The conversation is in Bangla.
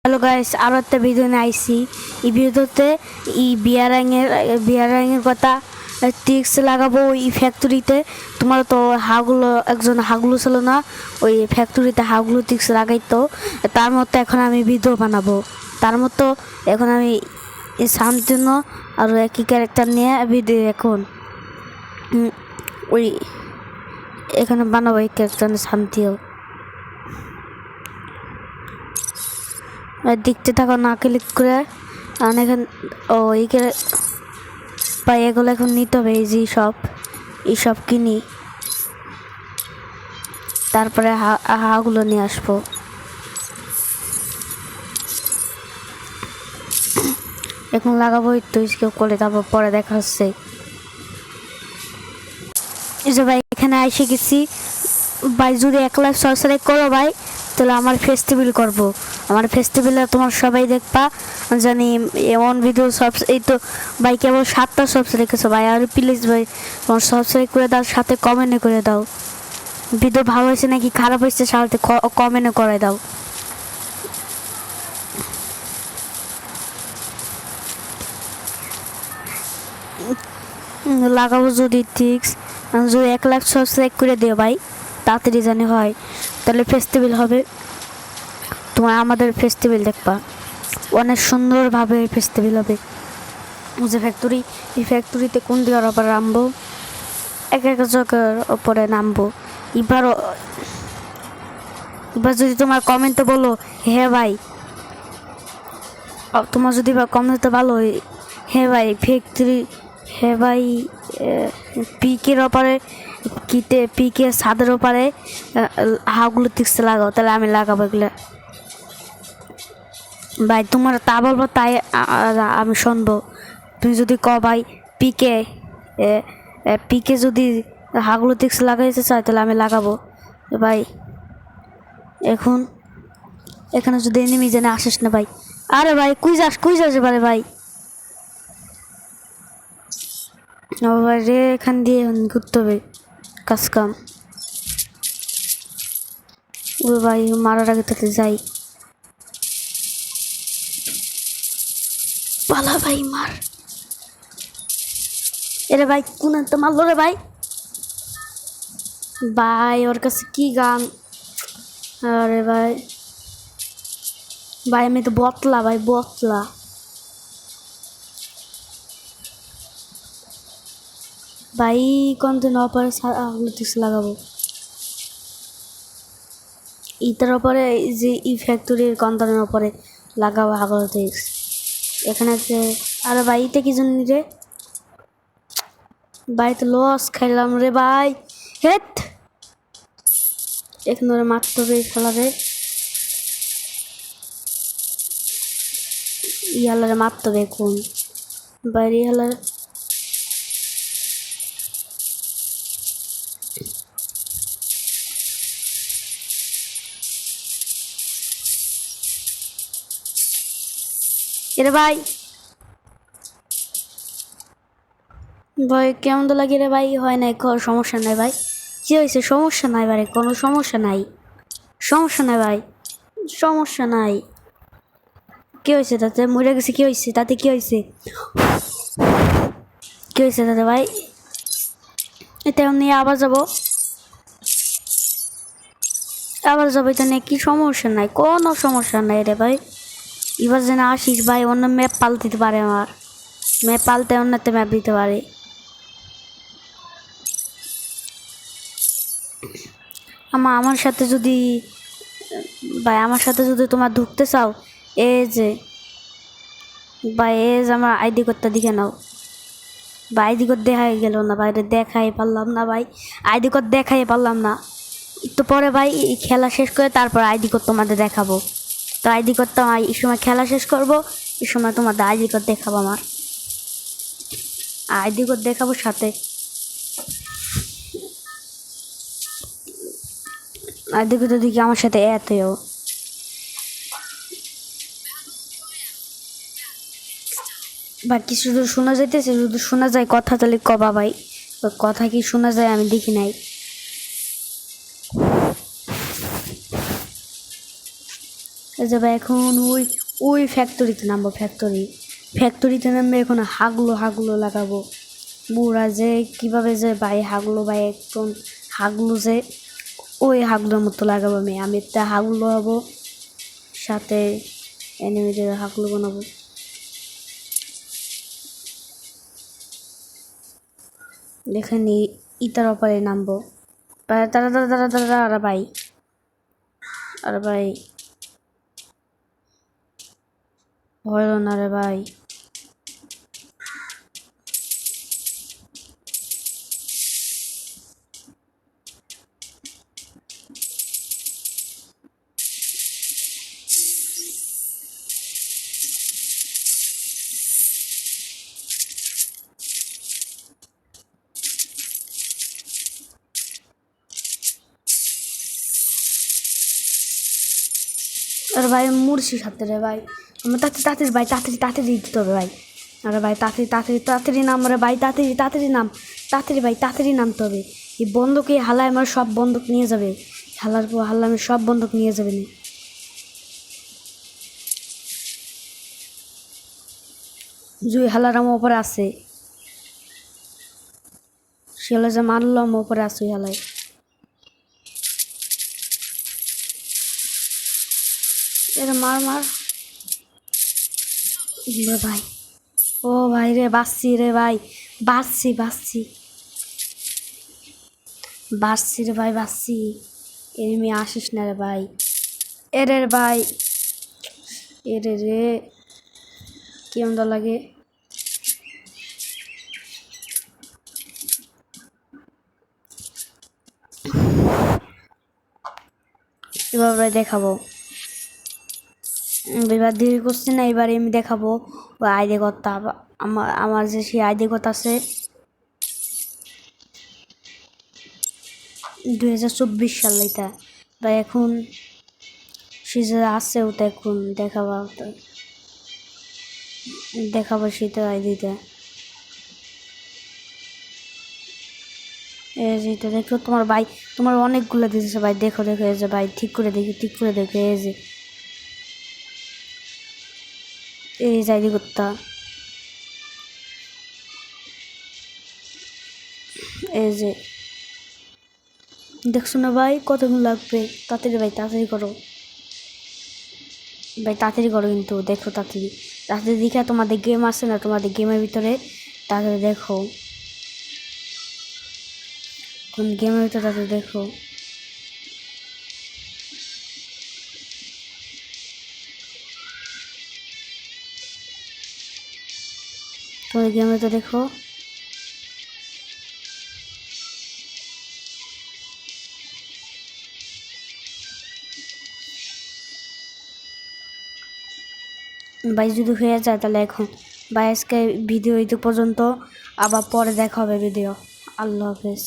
হ্যালো গাইস, আরও একটা ভিডিও নিয়ে আইসি। এই ভিডিওতে এই বিয়ারিংয়ের কথা টিক্স লাগাবো ওই ফ্যাক্টরিতে। তোমার তো একজন হাগুলো ছিল না, ওই ফ্যাক্টরিতে হাগুলো টিক্স লাগাইতো। তার মতো এখন আমি ভিডিও বানাবো। তার মতো এখন আমি শান্তন্য আর একই ক্যারেক্টার নিয়ে ভিডিও এখন ওই এখানে বানাবো এই ক্যারেক্টার শান্তিও। দেখতে থাকো, না ক্লিক করে এখন এগুলো এখন নিতে হবে। এই যে এইসব কিনি, তারপরে হাগুলো নিয়ে আসবো। এখন লাগাবো একটু স্কিপ করে, তারপর পরে দেখা হচ্ছে। এই যে ভাই এখানে এসে গেছি ভাই। যদি 1 লাখ সাবস্ক্রাইব করো ভাই, তাহলে আমার ফেস্টিভ্যাল করব। আমার ফেস্টিভ্যালে তোমার সবাই দেখবা জানি এমন ভিডিও। সব এই তো ভাই কেবল 7টা সাবস্ক্রাইব রেখেছো ভাই, আর প্লিজ ভাই তোমার সাবস্ক্রাইব করে দাও, সাথে কমেন্ট করে দাও ভিডিও ভালো হয়েছে নাকি খারাপ হয়েছে, সাথে কমেন্ট করে দাও। লাগাবো যদি ঠিক, যদি 1 লাখ সাবস্ক্রাইব করে দিও ভাই, তাড়াতাড়ি জানি হয়, তাহলে ফেস্টিভ্যাল হবে। তোমার আমাদের ফেস্টিভ্যাল দেখবা, অনেক সুন্দরভাবে ফেস্টিভ্যাল হবে। যে ফ্যাক্টরি, এই ফ্যাক্টরিতে কোন দিকের ওপরে নামবো, এক জায়গার ওপরে নামবো। এবার যদি তোমার কমেন্টে বলো হ্যাঁ ভাই, তোমার যদি বা কমেন্টে ভালো হ্যাঁ ভাই ফ্যাক্টরি, হ্যাঁ ভাই পিকের ওপরে পিকের ছাদের ওপরে হাগুলো টিক্স লাগাও, তাহলে আমি লাগাবো এগুলো ভাই। তোমার তা বলবো তাই আমি শুনবো। তুমি যদি ভাই পিকে পিকে যদি হাগুলো টিক্স লাগাইতে চাই, তাহলে আমি লাগাবো ভাই। এখানে যদি এনিমি জেনে আসিস না ভাই। আরে ভাই কুই যাস এবারে ভাই। ভাই রে এখান দিয়ে ঘুরতে হবে কাজ কাম। ও ভাই মারার আগে তাতে যাই, পালা ভাই মার। এরে ভাই কোন তো মারলো রে ভাই। ভাই ওর কাছে কি গান। আরে ভাই আমি তো বতলা ভাই, বতলা ভাই। কোন দিন ওপরে লাগাবো ইটার ওপরে, যে ফ্যাক্টরির কন্টনের ওপরে লাগাবো হাগল টিক্স এখানে। আরে ভাই এটা কি জন্য রে ভাই, তো লস খাইলাম রে ভাই। হেট এখন ওরা মারতে হবে খেলারে, ইয়ালারে মারতে হবে এখন বাইরে ইয়ালার। এরে ভাই ভাই কেমন তো লাগে রে ভাই। হয় নাই, সমস্যা নাই ভাই। কি হয়েছে? সমস্যা নাই ভাই, কোনো সমস্যা নাই, সমস্যা নাই ভাই, সমস্যা নাই। কি হয়েছে তাতে? মরে গেছে, কি হয়েছে তাতে? কি হয়েছে? কি হয়েছে তাতে ভাই? এটা নিয়ে আবার যাবো, এটা নিয়ে কি সমস্যা নাই, কোনো সমস্যা নাই রে ভাই। এবার যেন আসিস ভাই, অন্য ম্যাপ পাল্টে দিতে পারে, আমার ম্যাপ পাল্টে অন্যতে ম্যাপ দিতে পারে। আমার সাথে যদি ভাই, আমার সাথে যদি তোমার ঢুকতে চাও, ভাই আমার আইডি কোডটা দেখে নাও ভাই। আইডি কোড দেখাই গেল না ভাই, দেখাই পারলাম না ভাই, আইডি কোড দেখাই পারলাম না। একটু পরে ভাই খেলা শেষ করে তারপর আইডি কোড তোমাদের দেখাবো। তো আইডি কোডটা এই সময় খেলা শেষ করব, এই সময় তোমাদের আইডি কোড দেখাবো। আমার আইডি কোড দেখাবো সাথে, আইডি কোড দেখি আমার সাথে এতও বাকি শুধু শোনা যাইতেছে, শুধু শোনা যায় কথা, তাহলে কবা ভাই কথা কি শোনা যায়? আমি দেখি নাই। এই যে ভাই এখন ওই ওই ফ্যাক্টরিতে নামবো, ফ্যাক্টরিতে নামবে এখন হাগলো লাগাবো। বুড়া যে কীভাবে যে ভাই হাগলো ভাই একদম হাগলো যে ওই হাগলোর মতো লাগাবো আমি একটা হাগলো হবো, সাথে এনিমিদের হাগলো বানাবো। এখানে ইটার ওপরে নামবো। তারা আরে ভাই হইল না রে ভাই। আরে ভাই মরছি সাথে রে ভাই, আমার তাড়াতাড়ি ভাই তাড়াতাড়ি দিতে হবে ভাই। আরে ভাই তাড়াতাড়ি নাম রে ভাই, তাড়াতাড়ি নাম, ভাই তাড়াতাড়ি নামতে হবে। এই বন্ধকে হালায় আমার সব বন্ধক নিয়ে যাবে, হালার পর হাল্লা আমি সব বন্ধক নিয়ে যাবে না। জুই হালার আমার ওপরে আছে, সেলা যে মারলো আমার ওপরে আছে ওই হালায়। এরা মার ভাই। ও ভাই রে বাঁচছি রে ভাই, বাঁচছি রে ভাই, বাঁচছি। এনিমি আসিস না রে ভাই, এরে ভাই, এরে রে কেমন লাগে। এবার ভাই দেখাবো, এবার দেরি করছি না, এবার আমি দেখাবো ওই আইডি কথা। আমার যে সেই আইডি কথা আছে 2024 সাল, এটা বা এখন সে যে আছে ওটা এখন দেখাবো সেটা আইডিটা। এই যে দেখো তোমার ভাই, তোমার অনেকগুলো দিতেছে ভাই, দেখো এই যে ভাই ঠিক করে দেখো এই যে আইডি করতা, এই যে দেখছো না ভাই কতক্ষণ লাগবে। তাড়াতাড়ি ভাই তাড়াতাড়ি করো ভাই, তাড়াতাড়ি করো কিন্তু দেখো তাড়াতাড়ি দেখে তোমাদের গেম আছে না, তোমাদের গেমের ভিতরে তাড়াতাড়ি দেখো, কোন গেমের ভিতরে তাড়াতাড়ি দেখো। তোমাদের গেমের ভিতরে দেখো ভাই। যদি হয়ে যায় তাহলে এখন ভাই আজকে ভিডিও এই পর্যন্ত, আবার পরে দেখা হবে ভিডিও। আল্লাহ হাফেজ।